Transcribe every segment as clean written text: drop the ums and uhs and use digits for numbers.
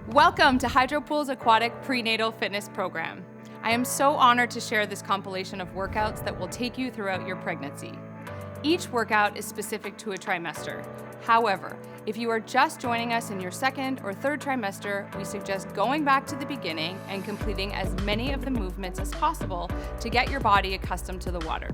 Welcome to Hydropool's Aquatic Prenatal Fitness Program. I am so honored to share this compilation of workouts that will take you throughout your pregnancy. Each workout is specific to a trimester. However, if you are just joining us in your second or third trimester, we suggest going back to the beginning and completing as many of the movements as possible to get your body accustomed to the water.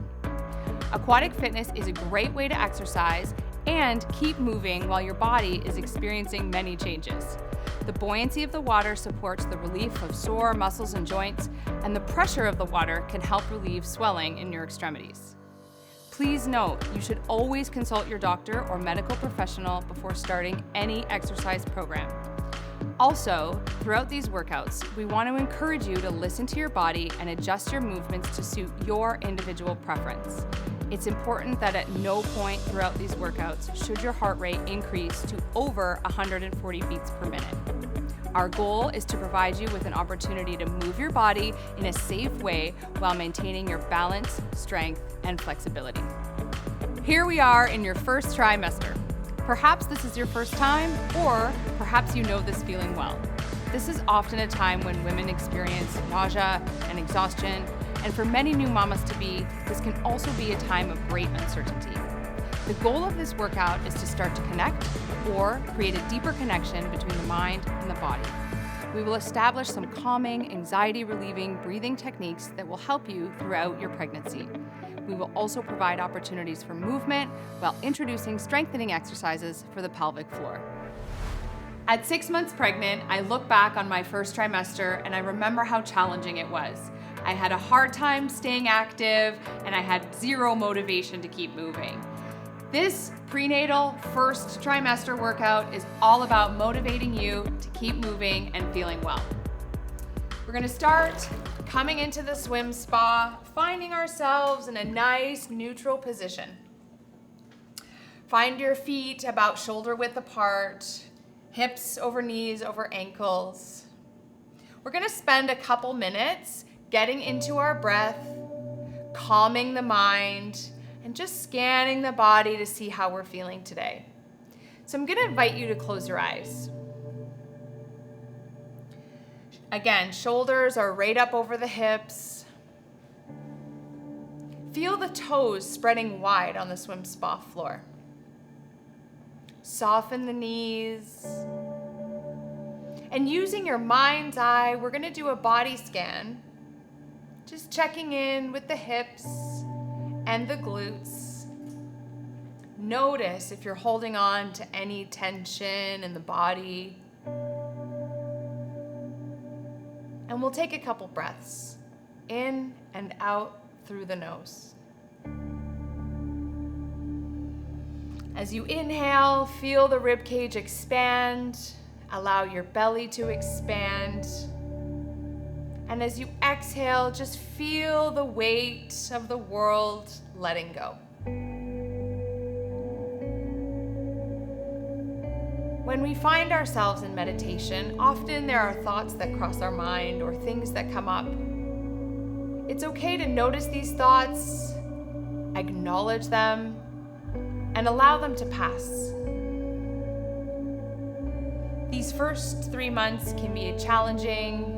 Aquatic fitness is a great way to exercise and keep moving while your body is experiencing many changes. The buoyancy of the water supports the relief of sore muscles and joints, and the pressure of the water can help relieve swelling in your extremities. Please note, you should always consult your doctor or medical professional before starting any exercise program. Also, throughout these workouts, we want to encourage you to listen to your body and adjust your movements to suit your individual preference. It's important that at no point throughout these workouts should your heart rate increase to over 140 beats per minute. Our goal is to provide you with an opportunity to move your body in a safe way while maintaining your balance, strength, and flexibility. Here we are in your first trimester. Perhaps this is your first time, or perhaps you know this feeling well. This is often a time when women experience nausea and exhaustion, and for many new mamas-to-be, this can also be a time of great uncertainty. The goal of this workout is to start to connect or create a deeper connection between the mind and the body. We will establish some calming, anxiety-relieving breathing techniques that will help you throughout your pregnancy. We will also provide opportunities for movement while introducing strengthening exercises for the pelvic floor. At 6 months pregnant, I look back on my first trimester and I remember how challenging it was. I had a hard time staying active and I had zero motivation to keep moving. This prenatal first trimester workout is all about motivating you to keep moving and feeling well. We're gonna start coming into the swim spa, finding ourselves in a nice neutral position. Find your feet about shoulder width apart, hips over knees over ankles. We're gonna spend a couple minutes getting into our breath, calming the mind, and just scanning the body to see how we're feeling today. So I'm gonna invite you to close your eyes. Again, shoulders are right up over the hips. Feel the toes spreading wide on the swim spa floor. Soften the knees. And using your mind's eye, we're gonna do a body scan, just checking in with the hips and the glutes. Notice if you're holding on to any tension in the body. And we'll take a couple breaths in and out through the nose. As you inhale, feel the rib cage expand, allow your belly to expand. And as you exhale, just feel the weight of the world letting go. When we find ourselves in meditation, often there are thoughts that cross our mind or things that come up. It's okay to notice these thoughts, acknowledge them, and allow them to pass. These first 3 months can be a challenging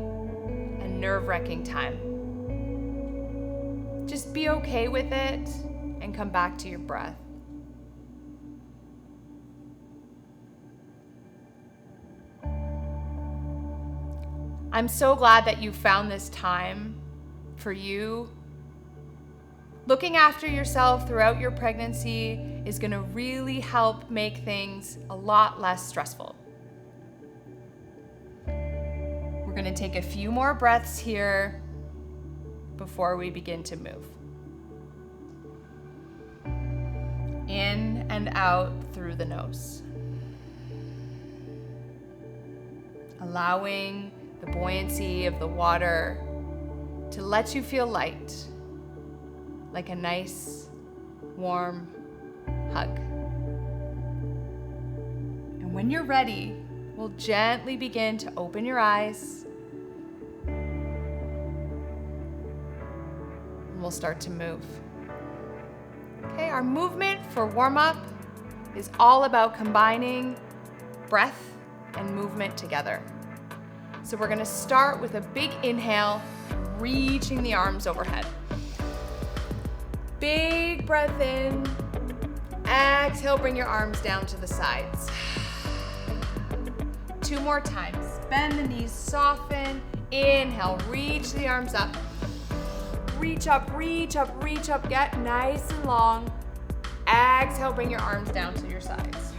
and nerve-wracking time. Just be okay with it and come back to your breath. I'm so glad that you found this time for you. Looking after yourself throughout your pregnancy is going to really help make things a lot less stressful. We're going to take a few more breaths here before we begin to move. In and out through the nose. Allowing the buoyancy of the water to let you feel light, like a nice, warm hug. And when you're ready, we'll gently begin to open your eyes. And we'll start to move. Okay, our movement for warm-up is all about combining breath and movement together. So we're gonna start with a big inhale, reaching the arms overhead. Big breath in. Exhale, bring your arms down to the sides. 2 more times. Bend the knees, soften. Inhale, reach the arms up. Reach up, reach up, reach up. Get nice and long. Exhale, bring your arms down to your sides.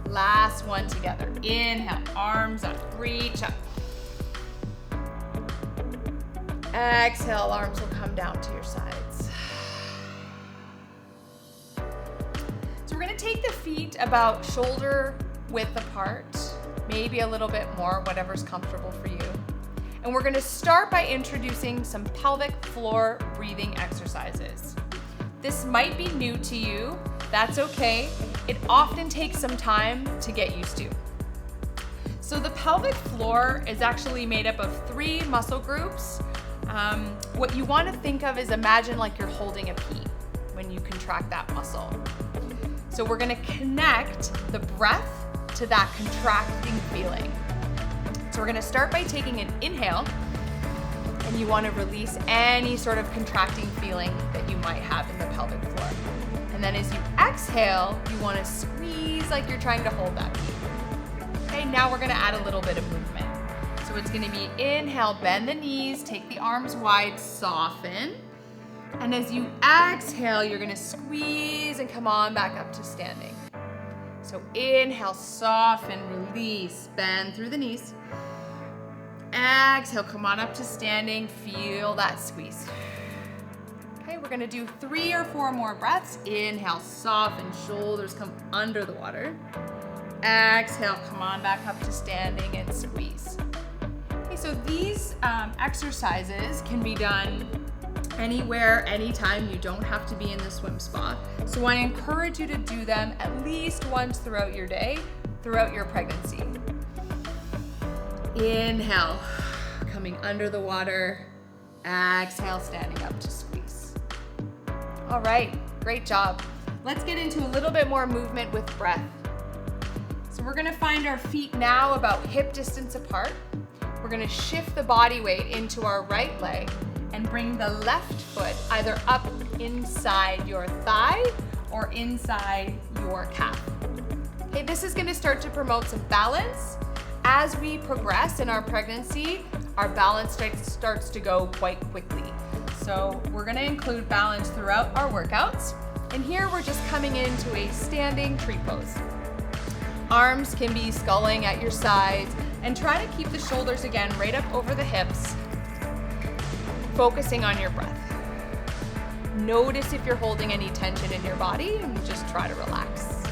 Last one together. Inhale, arms up, reach up. Exhale, arms will come down to your sides. So we're gonna take the feet about shoulder width apart, maybe a little bit more, whatever's comfortable for you. And we're gonna start by introducing some pelvic floor breathing exercises. This might be new to you, that's okay. It often takes some time to get used to. So the pelvic floor is actually made up of 3 muscle groups. What you want to think of is imagine like you're holding a pea when you contract that muscle. So we're going to connect the breath to that contracting feeling. So we're going to start by taking an inhale, and you want to release any sort of contracting feeling that you might have in the pelvic floor. And then as you exhale, you want to squeeze like you're trying to hold that pea. Okay, now we're going to add a little bit of movement. So it's going to be inhale, bend the knees, take the arms wide, soften. And as you exhale, you're going to squeeze and come on back up to standing. So inhale, soften, release, bend through the knees. Exhale, come on up to standing, feel that squeeze. Okay, we're going to do 3 or 4 more breaths. Inhale, soften, shoulders come under the water. Exhale, come on back up to standing and squeeze. Okay, so these exercises can be done anywhere, anytime. You don't have to be in the swim spot. So I encourage you to do them at least once throughout your day, throughout your pregnancy. Inhale, coming under the water. Exhale, standing up to squeeze. All right, great job. Let's get into a little bit more movement with breath. So we're gonna find our feet now about hip distance apart. We're gonna shift the body weight into our right leg and bring the left foot either up inside your thigh or inside your calf. Okay, this is gonna start to promote some balance. As we progress in our pregnancy, our balance starts to go quite quickly. So we're gonna include balance throughout our workouts. And here we're just coming into a standing tree pose. Arms can be sculling at your sides, and try to keep the shoulders again right up over the hips, focusing on your breath. Notice if you're holding any tension in your body and just try to relax.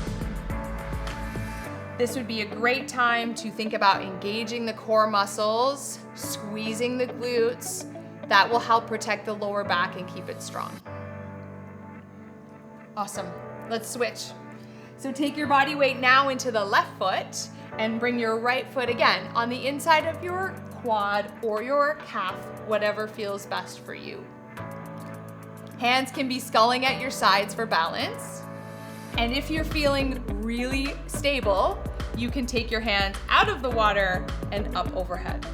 This would be a great time to think about engaging the core muscles, squeezing the glutes. That will help protect the lower back and keep it strong. Awesome. Let's switch. So take your body weight now into the left foot and bring your right foot again on the inside of your quad or your calf, whatever feels best for you. Hands can be sculling at your sides for balance. And if you're feeling really stable, you can take your hands out of the water and up overhead.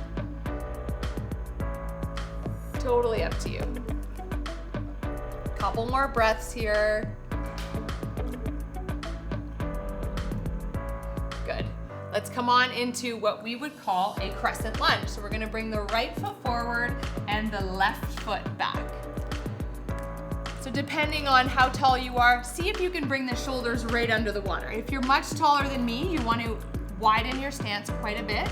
Totally up to you. Couple more breaths here. Good. Let's come on into what we would call a crescent lunge. So we're gonna bring the right foot forward and the left foot back. So depending on how tall you are, see if you can bring the shoulders right under the water. If you're much taller than me, you want to widen your stance quite a bit.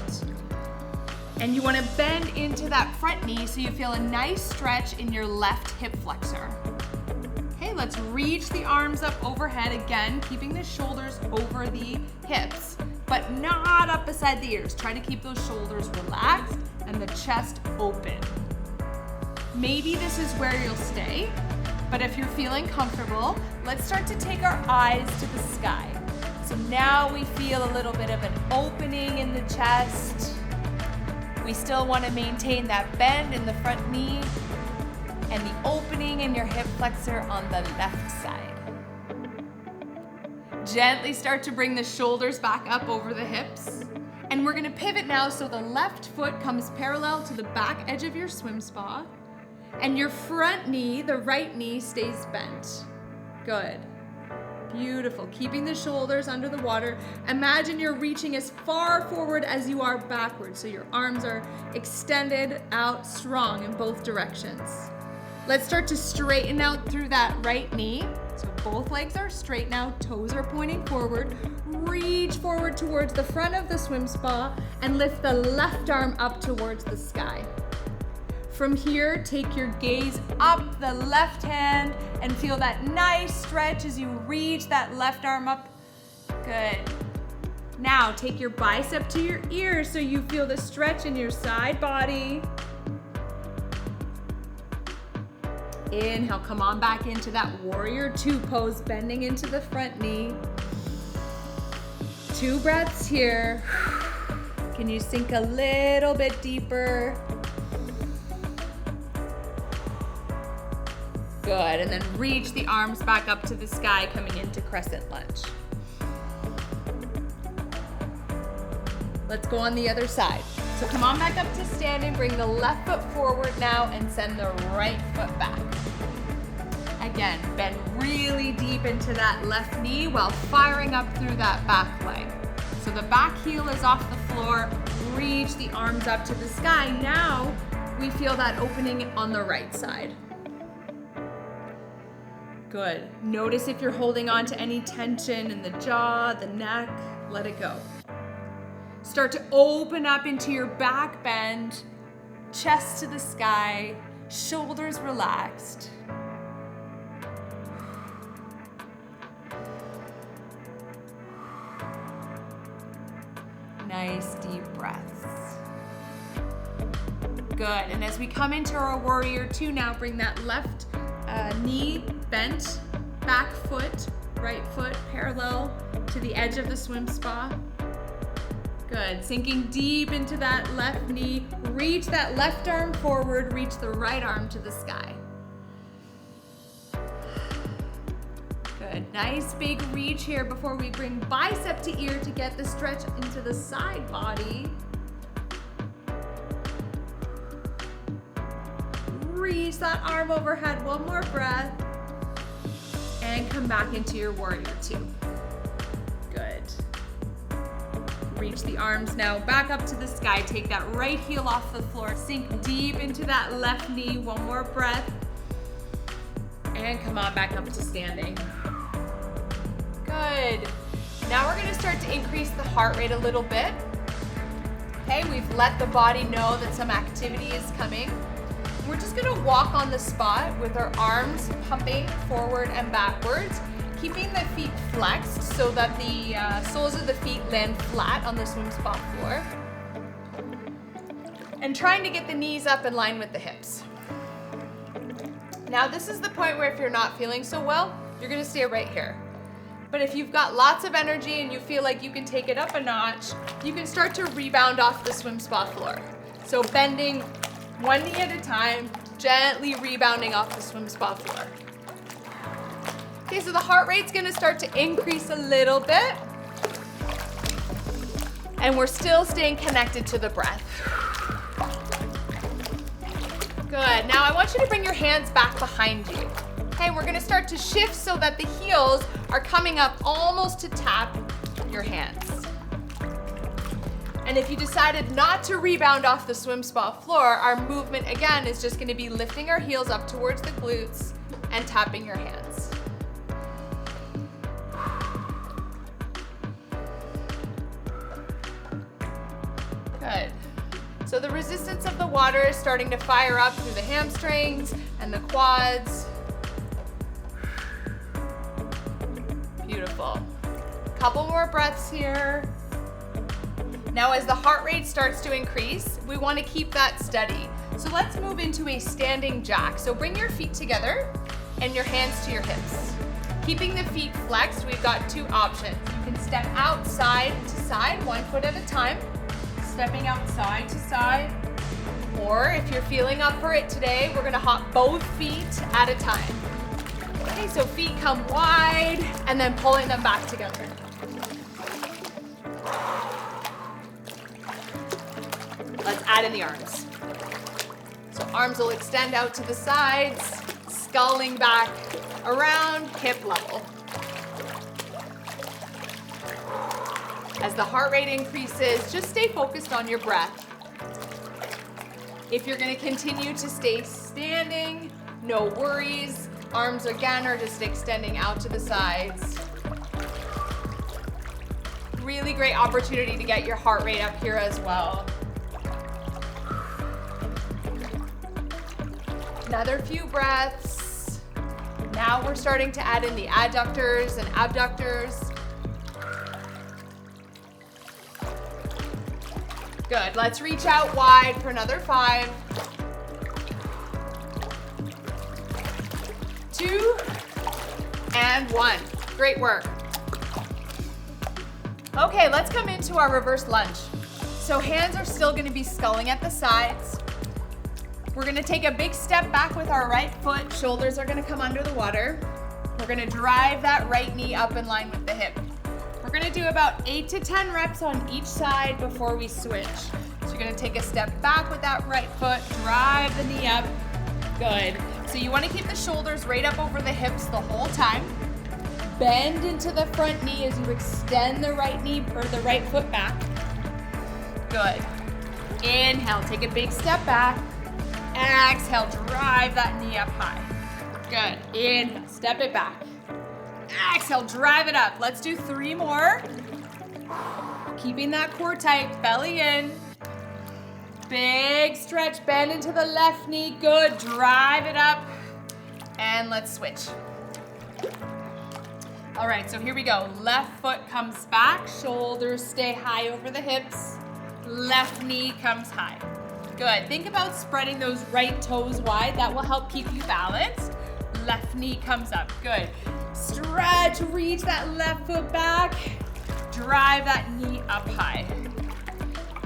And you want to bend into that front knee so you feel a nice stretch in your left hip flexor. Okay, let's reach the arms up overhead again, keeping the shoulders over the hips, but not up beside the ears. Try to keep those shoulders relaxed and the chest open. Maybe this is where you'll stay, but if you're feeling comfortable, let's start to take our eyes to the sky. So now we feel a little bit of an opening in the chest. We still want to maintain that bend in the front knee and the opening in your hip flexor on the left side. Gently start to bring the shoulders back up over the hips. And we're gonna pivot now so the left foot comes parallel to the back edge of your swim spa, and your front knee, the right knee, stays bent. Good. Beautiful. Keeping the shoulders under the water. Imagine you're reaching as far forward as you are backwards, so your arms are extended out strong in both directions. Let's start to straighten out through that right knee. So both legs are straight now, toes are pointing forward. Reach forward towards the front of the swim spa and lift the left arm up towards the sky. From here, take your gaze up the left hand and feel that nice stretch as you reach that left arm up. Good. Now take your bicep to your ear so you feel the stretch in your side body. Inhale, come on back into that warrior two pose, bending into the front knee. 2 breaths here. Can you sink a little bit deeper? Good, and then reach the arms back up to the sky, coming into Crescent Lunge. Let's go on the other side. So come on back up to standing, bring the left foot forward now and send the right foot back. Again, bend really deep into that left knee while firing up through that back leg. So the back heel is off the floor, reach the arms up to the sky. Now we feel that opening on the right side. Good. Notice if you're holding on to any tension in the jaw, the neck, let it go. Start to open up into your back bend, chest to the sky, shoulders relaxed. Nice deep breaths. Good, and as we come into our warrior two now, bring that left knee bent, back foot, right foot parallel to the edge of the swim spa. Good, sinking deep into that left knee, reach that left arm forward, reach the right arm to the sky. Good, nice big reach here before we bring bicep to ear to get the stretch into the side body. Reach that arm overhead, one more breath. And come back into your warrior two. Good. Reach the arms now back up to the sky. Take that right heel off the floor. Sink deep into that left knee. One more breath. And come on back up to standing. Good. Now we're gonna start to increase the heart rate a little bit. Okay, we've let the body know that some activity is coming. We're just gonna walk on the spot with our arms pumping forward and backwards, keeping the feet flexed so that the soles of the feet land flat on the swim spot floor. And trying to get the knees up in line with the hips. Now this is the point where if you're not feeling so well, you're gonna stay right here. But if you've got lots of energy and you feel like you can take it up a notch, you can start to rebound off the swim spot floor. So bending one knee at a time, gently rebounding off the swim spa floor. Okay, so the heart rate's gonna start to increase a little bit. And we're still staying connected to the breath. Good, now I want you to bring your hands back behind you. Okay, we're gonna start to shift so that the heels are coming up almost to tap your hands. And if you decided not to rebound off the swim spa floor, our movement again is just gonna be lifting our heels up towards the glutes and tapping your hands. Good. So the resistance of the water is starting to fire up through the hamstrings and the quads. Beautiful. Couple more breaths here. Now as the heart rate starts to increase, we want to keep that steady. So let's move into a standing jack. So bring your feet together and your hands to your hips. Keeping the feet flexed, we've got 2 options. You can step out side to side, 1 foot at a time, stepping out side to side. Or if you're feeling up for it today, we're gonna hop both feet at a time. Okay, so feet come wide and then pulling them back together. add in the arms. So arms will extend out to the sides, sculling back around hip level. As the heart rate increases, just stay focused on your breath. If you're going to continue to stay standing, no worries. Arms again are just extending out to the sides. Really great opportunity to get your heart rate up here as well. Another few breaths. Now we're starting to add in the adductors and abductors. Good, let's reach out wide for another 5. 2 and 1. Great work. Okay, let's come into our reverse lunge. So hands are still gonna be sculling at the sides. We're gonna take a big step back with our right foot. Shoulders are gonna come under the water. We're gonna drive that right knee up in line with the hip. We're gonna do about 8 to 10 reps on each side before we switch. So you're gonna take a step back with that right foot, drive the knee up. Good. So you wanna keep the shoulders right up over the hips the whole time. Bend into the front knee as you extend the right knee or the right foot back. Good. Inhale, take a big step back. Exhale, drive that knee up high. Good. Inhale, step it back. Exhale, drive it up. Let's do 3 more. Keeping that core tight, belly in. Big stretch, bend into the left knee. Good, drive it up. And let's switch. All right, so here we go. Left foot comes back, shoulders stay high over the hips. Left knee comes high. Good, think about spreading those right toes wide. That will help keep you balanced. Left knee comes up, good. Stretch, reach that left foot back. Drive that knee up high.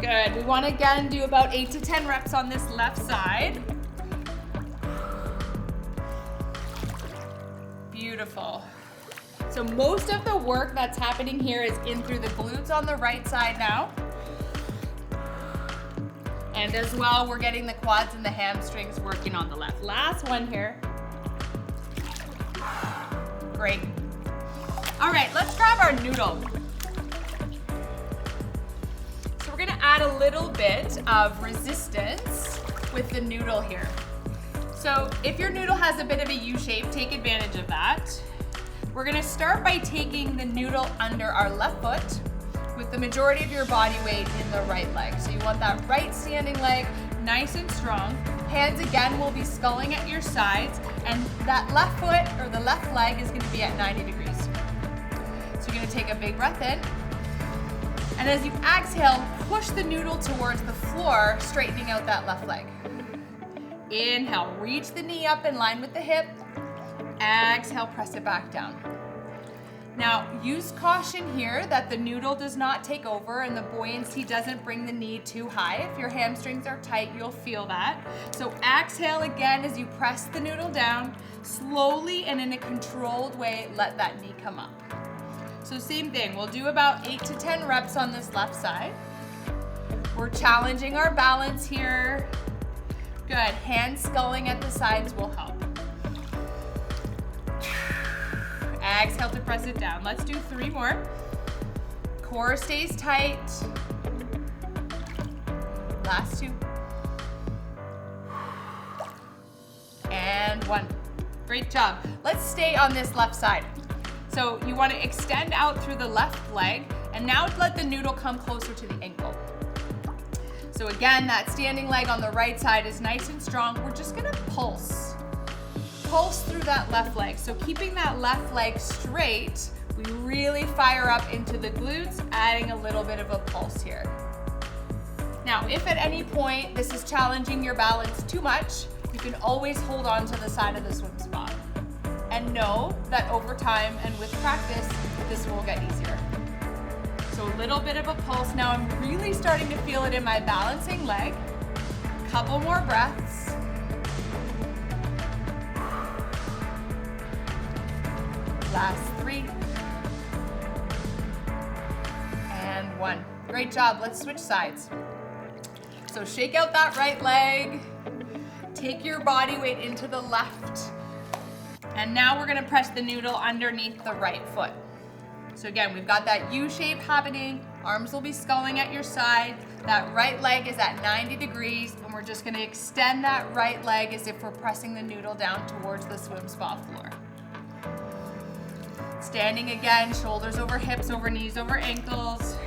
Good, we wanna again do about 8 to 10 reps on this left side. Beautiful. So most of the work that's happening here is in through the glutes on the right side now. And as well, we're getting the quads and the hamstrings working on the left. Last one here. Great. All right, let's grab our noodle. So we're gonna add a little bit of resistance with the noodle here. So if your noodle has a bit of a U shape, take advantage of that. We're gonna start by taking the noodle under our left foot with the majority of your body weight in the right leg. So you want that right standing leg nice and strong. Hands again will be sculling at your sides, and that left foot or the left leg is gonna be at 90 degrees. So you're gonna take a big breath in, and as you exhale, push the noodle towards the floor, straightening out that left leg. Inhale, reach the knee up in line with the hip. Exhale, press it back down. Now, use caution here that the noodle does not take over and the buoyancy doesn't bring the knee too high. If your hamstrings are tight, you'll feel that. So exhale again as you press the noodle down. Slowly and in a controlled way, let that knee come up. So same thing, we'll do about 8 to 10 reps on this left side. We're challenging our balance here. Good, hand sculling at the sides will help. Exhale to press it down. Let's do 3 more. Core stays tight. Last 2. And 1. Great job. Let's stay on this left side. So you want to extend out through the left leg, and now let the noodle come closer to the ankle. So again, that standing leg on the right side is nice and strong. We're just gonna pulse through that left leg. So keeping that left leg straight, we really fire up into the glutes, adding a little bit of a pulse here. Now, if at any point this is challenging your balance too much, you can always hold on to the side of the swim spot. And know that over time and with practice, this will get easier. So a little bit of a pulse. Now I'm really starting to feel it in my balancing leg. Couple more breaths. Last 3. And 1. Great job. Let's switch sides. So shake out that right leg. Take your body weight into the left. And now we're gonna press the noodle underneath the right foot. So again, we've got that U shape happening. Arms will be sculling at your side. That right leg is at 90 degrees, and we're just gonna extend that right leg as if we're pressing the noodle down towards the swim spa floor. Standing again, shoulders over hips, over knees, over ankles.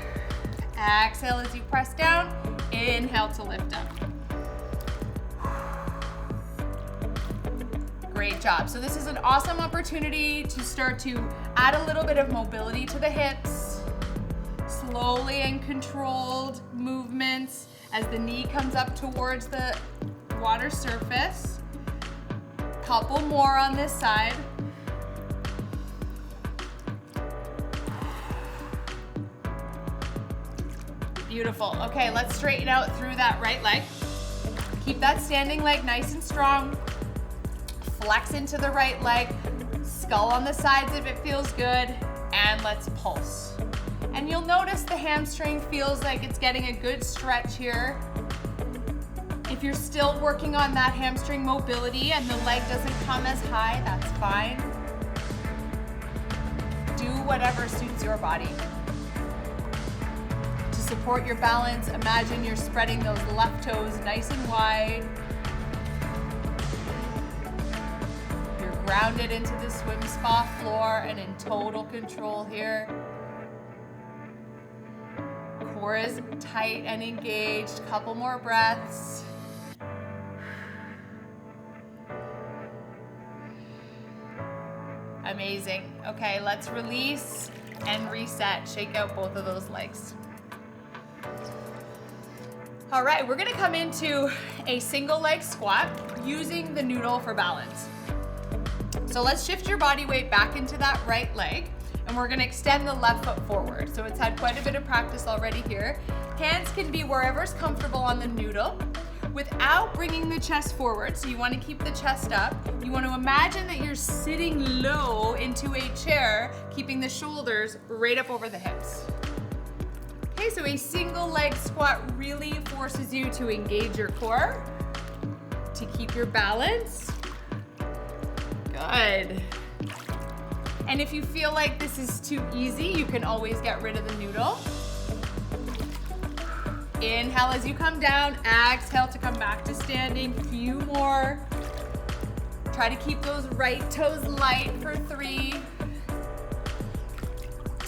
Exhale as you press down. Inhale to lift up. Great job. So this is an awesome opportunity to start to add a little bit of mobility to the hips. Slowly and controlled movements as the knee comes up towards the water surface. Couple more on this side. Beautiful. Okay, let's straighten out through that right leg. Keep that standing leg nice and strong. Flex into the right leg. Skull on the sides if it feels good. And let's pulse. And you'll notice the hamstring feels like it's getting a good stretch here. If you're still working on that hamstring mobility and the leg doesn't come as high, that's fine. Do whatever suits your body. To support your balance, imagine you're spreading those left toes nice and wide. You're grounded into the swim spa floor and in total control here. Core is tight and engaged. Couple more breaths. Amazing. Okay, let's release and reset. Shake out both of those legs. All right, we're gonna come into a single leg squat using the noodle for balance. So let's shift your body weight back into that right leg, and we're gonna extend the left foot forward. So it's had quite a bit of practice already here. Hands can be wherever's comfortable on the noodle without bringing the chest forward. So you wanna keep the chest up. You wanna imagine that you're sitting low into a chair, keeping the shoulders right up over the hips. Okay, so a single leg squat really forces you to engage your core, to keep your balance. Good. And if you feel like this is too easy, you can always get rid of the noodle. Inhale as you come down, exhale to come back to standing. Few more. Try to keep those right toes light for 3,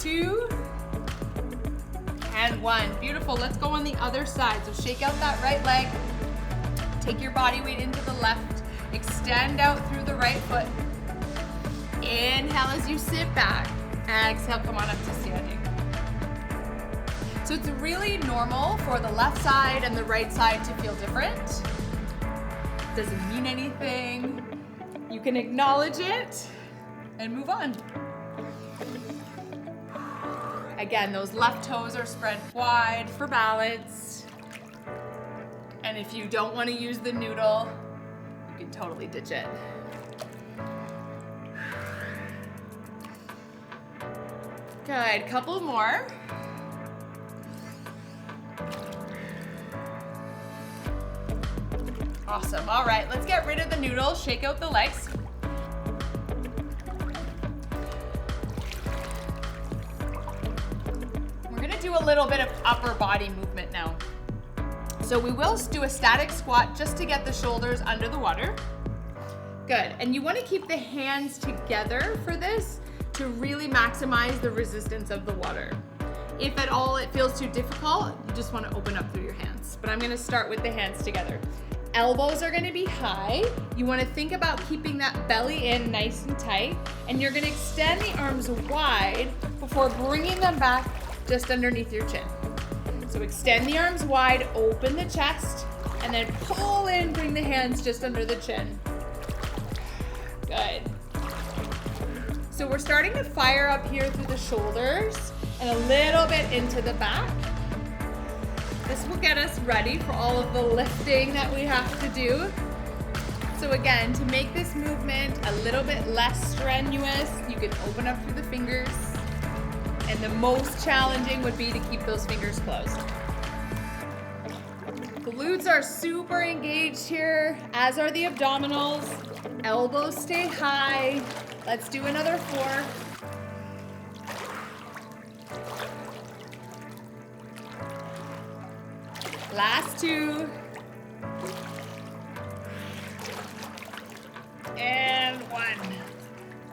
2, and 1. Beautiful. Let's go on the other side. So shake out that right leg. Take your body weight into the left. Extend out through the right foot. Inhale as you sit back. Exhale, come on up to standing. So it's really normal for the left side and the right side to feel different. Doesn't mean anything. You can acknowledge it and move on. Again, those left toes are spread wide for balance. And if you don't want to use the noodle, you can totally ditch it. Good, couple more. Awesome, all right, let's get rid of the noodle, shake out the legs. We're gonna do a little bit of upper body movement now. So we will do a static squat just to get the shoulders under the water. Good, and you wanna keep the hands together for this to really maximize the resistance of the water. If at all it feels too difficult, you just wanna open up through your hands. But I'm gonna start with the hands together. Elbows are gonna be high. You wanna think about keeping that belly in nice and tight, and you're gonna extend the arms wide before bringing them back just underneath your chin. So extend the arms wide, open the chest, and then pull in, bring the hands just under the chin. Good. So we're starting to fire up here through the shoulders and a little bit into the back. This will get us ready for all of the lifting that we have to do. So again, to make this movement a little bit less strenuous, you can open up through the fingers. And the most challenging would be to keep those fingers closed. Glutes Glutes are super engaged here, as are the abdominals. Elbows stay high. Let's do another 4. Last 2. And 1.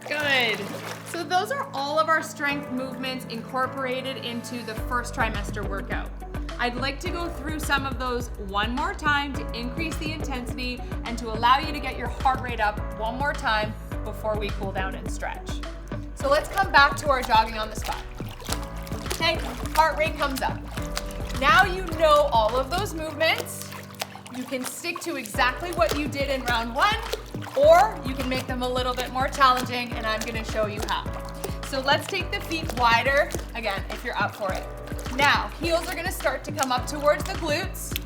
Good. So those are all of our strength movements incorporated into the first trimester workout. I'd like to go through some of those one more time to increase the intensity and to allow you to get your heart rate up one more time before we cool down and stretch. So let's come back to our jogging on the spot. Okay, heart rate comes up. Now you know all of those movements. You can stick to exactly what you did in round 1, or you can make them a little bit more challenging, and I'm gonna show you how. So let's take the feet wider, again, if you're up for it. Now, heels are gonna start to come up towards the glutes.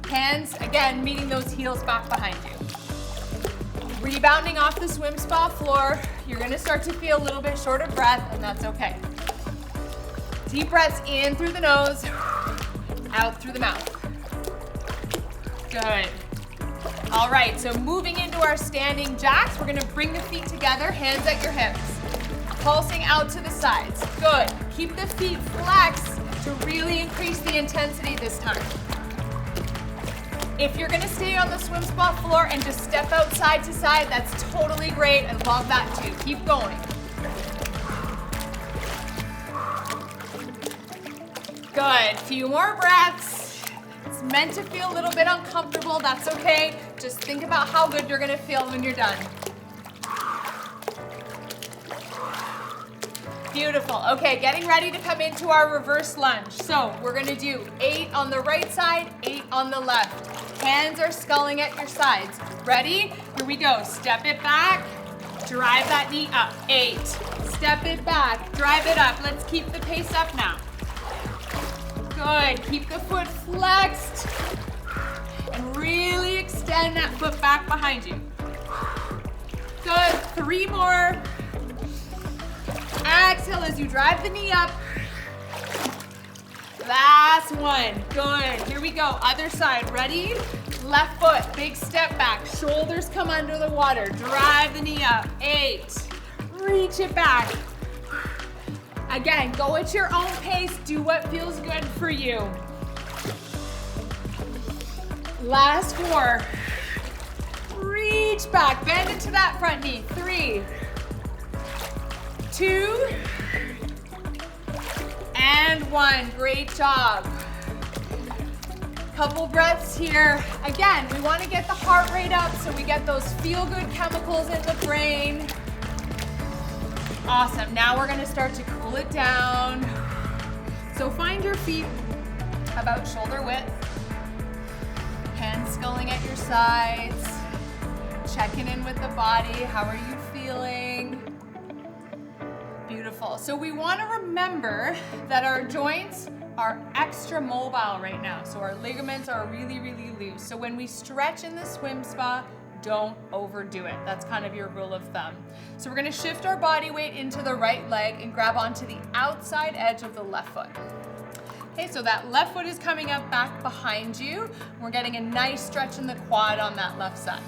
Hands, again, meeting those heels back behind you. Rebounding off the swim spa floor, you're gonna start to feel a little bit short of breath, and that's okay. Deep breaths in through the nose, out through the mouth. Good. All right, so moving into our standing jacks, we're gonna bring the feet together, hands at your hips. Pulsing out to the sides. Good. Keep the feet flexed to really increase the intensity this time. If you're gonna stay on the swim spa floor and just step out side to side, that's totally great. I love that too. Keep going. Good. Few more breaths. It's meant to feel a little bit uncomfortable. That's okay. Just think about how good you're gonna feel when you're done. Beautiful. Okay, getting ready to come into our reverse lunge. So we're gonna do 8 on the right side, 8 on the left. Hands are sculling at your sides. Ready? Here we go. Step it back, drive that knee up. 8. Step it back, drive it up. Let's keep the pace up now. Good. Keep the foot flexed and really extend that foot back behind you. Good. 3 more. Exhale as you drive the knee up. Last 1. Good. Here we go. Other side. Ready? Left foot. Big step back. Shoulders come under the water. Drive the knee up. 8. Reach it back. Again, go at your own pace. Do what feels good for you. Last 4. Reach back. Bend into that front knee. 3, 2, and 1. Great job. Couple breaths here. Again, we want to get the heart rate up so we get those feel-good chemicals in the brain. Awesome. Now we're going to start to cool it down. So find your feet about shoulder width. Hands sculling at your sides. Checking in with the body. How are you feeling? Beautiful. So we want to remember that our joints are extra mobile right now. So our ligaments are really, really loose. So when we stretch in the swim spa, don't overdo it. That's kind of your rule of thumb. So we're going to shift our body weight into the right leg and grab onto the outside edge of the left foot. Okay, so that left foot is coming up back behind you. We're getting a nice stretch in the quad on that left side.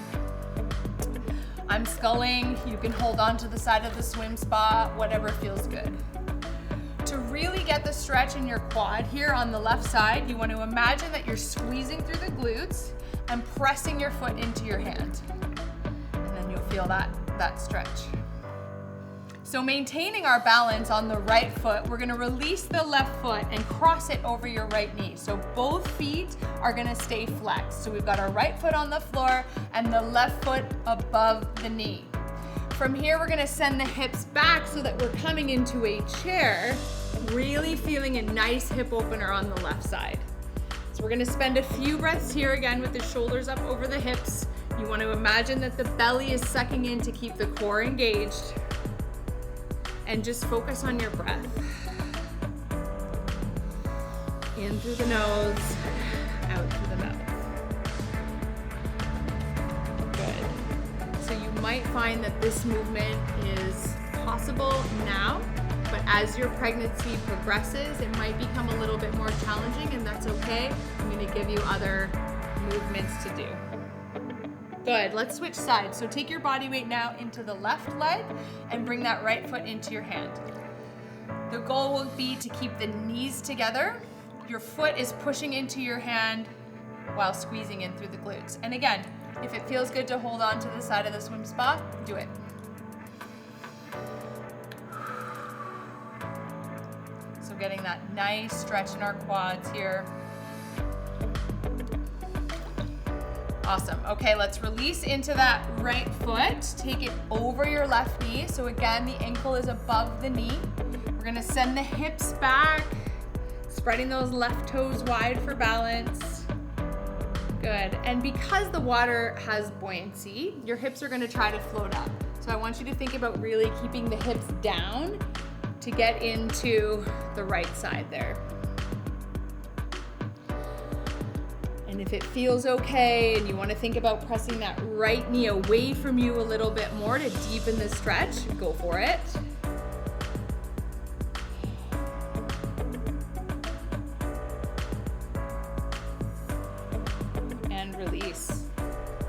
I'm sculling. You can hold on to the side of the swim spa, whatever feels good. To really get the stretch in your quad here on the left side, you want to imagine that you're squeezing through the glutes and pressing your foot into your hand. And then you'll feel that stretch. So maintaining our balance on the right foot, we're gonna release the left foot and cross it over your right knee. So both feet are gonna stay flexed. So we've got our right foot on the floor and the left foot above the knee. From here, we're gonna send the hips back so that we're coming into a chair, really feeling a nice hip opener on the left side. So we're gonna spend a few breaths here again with the shoulders up over the hips. You want to imagine that the belly is sucking in to keep the core engaged. And just focus on your breath. In through the nose, out through the mouth. Good. So you might find that this movement is possible now, but as your pregnancy progresses, it might become a little bit more challenging, and that's okay. I'm going to give you other movements to do. Good, let's switch sides. So take your body weight now into the left leg and bring that right foot into your hand. The goal will be to keep the knees together. Your foot is pushing into your hand while squeezing in through the glutes. And again, if it feels good to hold on to the side of the swim spa, do it. So getting that nice stretch in our quads here. Awesome. Okay, let's release into that right foot. Take it over your left knee. So again, the ankle is above the knee. We're gonna send the hips back, spreading those left toes wide for balance. Good. And because the water has buoyancy, your hips are gonna try to float up. So I want you to think about really keeping the hips down to get into the right side there. And if it feels okay and you want to think about pressing that right knee away from you a little bit more to deepen the stretch, go for it. And release.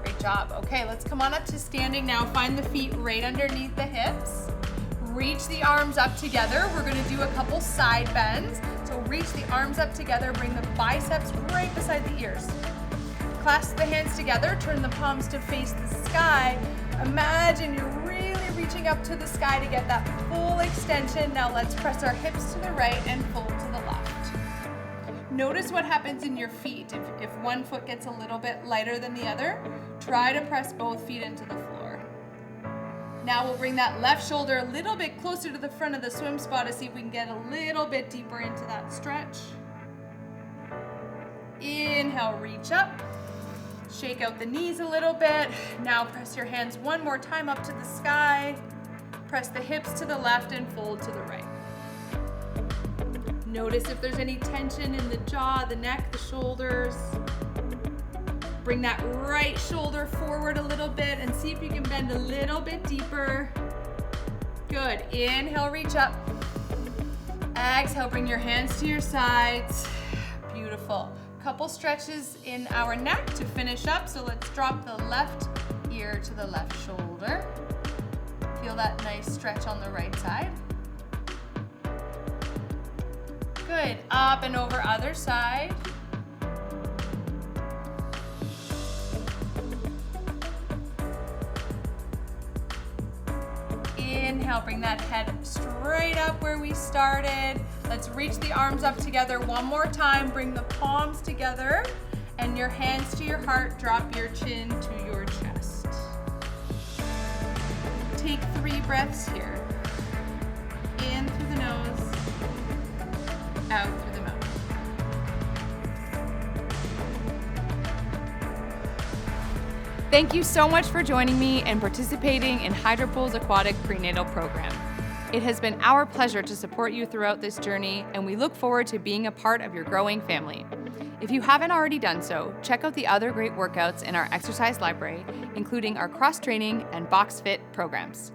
Great job. Okay, let's come on up to standing now. Find the feet right underneath the hips. Reach the arms up together. We're going to do a couple side bends. So reach the arms up together, bring the biceps right beside the ears. Clasp the hands together, turn the palms to face the sky. Imagine you're really reaching up to the sky to get that full extension. Now let's press our hips to the right and fold to the left. Notice what happens in your feet. If one foot gets a little bit lighter than the other, try to press both feet into the floor. Now we'll bring that left shoulder a little bit closer to the front of the swim spa to see if we can get a little bit deeper into that stretch. Inhale, reach up. Shake out the knees a little bit. Now press your hands one more time up to the sky. Press the hips to the left and fold to the right. Notice if there's any tension in the jaw, the neck, the shoulders. Bring that right shoulder forward a little bit and see if you can bend a little bit deeper. Good. Inhale, reach up. Exhale, bring your hands to your sides. Beautiful. Couple stretches in our neck to finish up. So let's drop the left ear to the left shoulder. Feel that nice stretch on the right side. Good. Up and over other side. Inhale, bring that head straight up where we started. Let's reach the arms up together one more time. Bring the palms together and your hands to your heart. Drop your chin to your chest. Take 3 breaths here. In through the nose, out through the mouth. Thank you so much for joining me and participating in Hydropool's aquatic prenatal program. It has been our pleasure to support you throughout this journey, and we look forward to being a part of your growing family. If you haven't already done so, check out the other great workouts in our exercise library, including our cross-training and box fit programs.